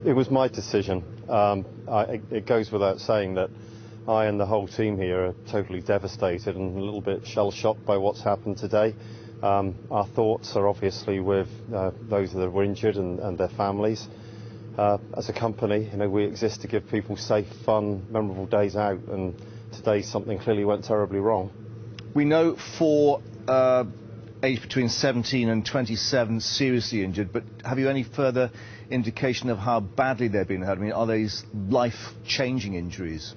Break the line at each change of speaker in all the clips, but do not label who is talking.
It was my decision. It goes without saying that I and the whole team here are totally devastated and a little bit shell-shocked by what's happened today. Our thoughts are obviously with those that were injured and their families. As a company, we exist to give people safe, fun, memorable days out, and today something clearly went terribly wrong.
We know for aged between 17 and 27 seriously injured, but have you any further indication of how badly they've been hurt? I mean, are these life-changing injuries?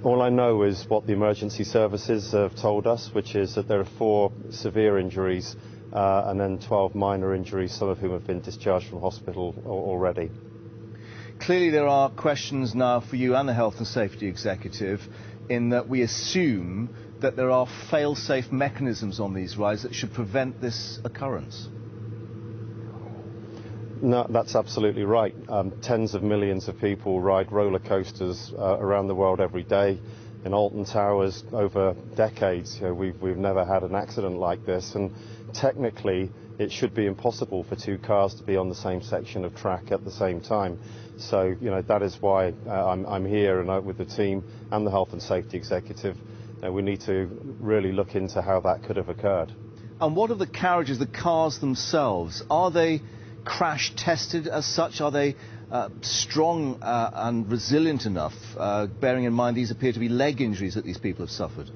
All I know is what the emergency services have told us, which is that there are 4 severe injuries and then 12 minor injuries, some of whom have been discharged from hospital already.
Clearly there are questions now for you and the Health and Safety Executive in that we assume that there are fail-safe mechanisms on these rides that should prevent this occurrence.
No, that's absolutely right. Tens of millions of people ride roller coasters around the world every day. In Alton Towers, over decades, we've never had an accident like this, and technically it should be impossible for 2 cars to be on the same section of track at the same time. So, that is why I'm here and with the team and the Health and Safety Executive. We need to really look into how that could have occurred.
And what are the carriages, the cars themselves? Are they crash tested as such? Are they strong and resilient enough, bearing in mind these appear to be leg injuries that these people have suffered?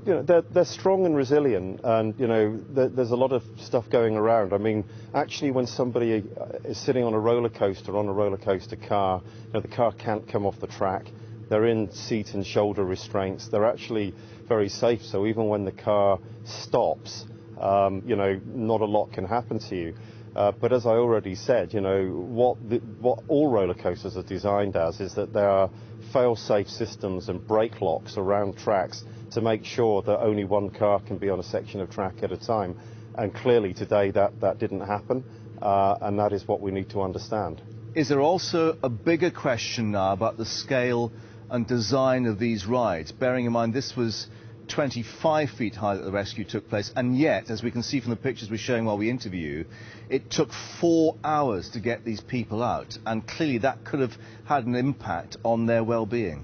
They're strong and resilient, and there's a lot of stuff going around. I mean, actually, when somebody is sitting on a roller coaster, on a roller coaster car, the car can't come off the track. They're in seat and shoulder restraints. They're actually very safe, so even when the car stops, not a lot can happen to you. But as I already said, what all roller coasters are designed as is that there are fail-safe systems and brake locks around tracks to make sure that only one car can be on a section of track at a time. And clearly today that didn't happen, and that is what we need to understand.
Is there also a bigger question now about the scale and design of these rides, bearing in mind this was 25 feet high that the rescue took place, and yet, as we can see from the pictures we're showing while we interview, it took 4 hours to get these people out, and clearly that could have had an impact on their well-being.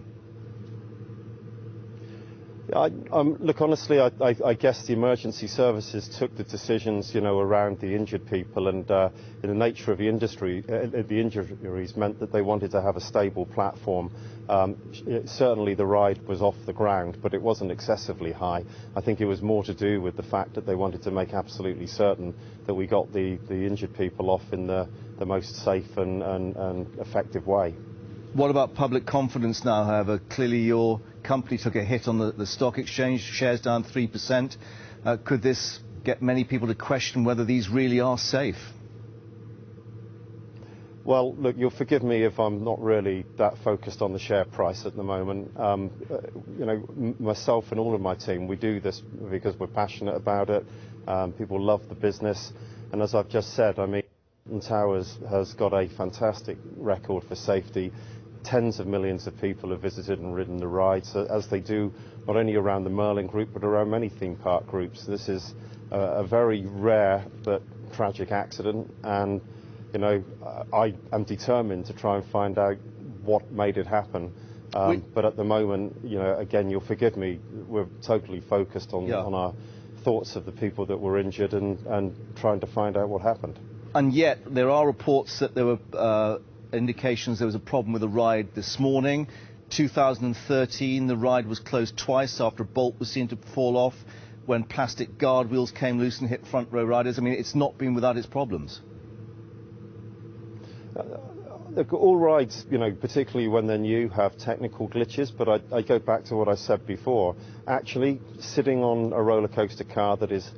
Look, honestly, I guess the emergency services took the decisions, around the injured people, and the nature of the industry, the injuries meant that they wanted to have a stable platform. Certainly the ride was off the ground, but it wasn't excessively high. I think it was more to do with the fact that they wanted to make absolutely certain that we got the injured people off in the most safe and effective way.
What about public confidence now, however? Clearly your company took a hit on the stock exchange, shares down 3%. Could this get many people to question whether these really are safe?
Well, look, you'll forgive me if I'm not really that focused on the share price at the moment. Myself and all of my team, we do this because we're passionate about it. People love the business. And as I've just said, I mean, Alton Towers has got a fantastic record for safety. Tens of millions of people have visited and ridden the ride, so as they do not only around the Merlin Group but around many theme park groups. This is a very rare but tragic accident, and I am determined to try and find out what made it happen. But at the moment, again, you'll forgive me, we're totally focused on our thoughts of the people that were injured and trying to find out what happened.
And yet there are reports that there were indications there was a problem with the ride this morning. 2013, the ride was closed twice after a bolt was seen to fall off when plastic guard wheels came loose and hit front row riders. I mean, it's not been without its problems.
Look, all rides, particularly when they're new, have technical glitches, but I go back to what I said before. Actually, sitting on a roller coaster car that is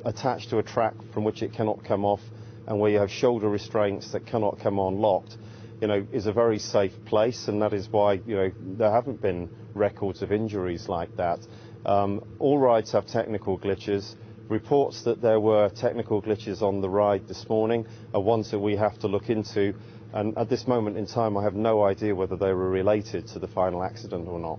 attached to a track from which it cannot come off, and where you have shoulder restraints that cannot come on locked, is a very safe place, and that is why, there haven't been records of injuries like that. All rides have technical glitches. Reports that there were technical glitches on the ride this morning are ones that we have to look into, and at this moment in time I have no idea whether they were related to the final accident or not.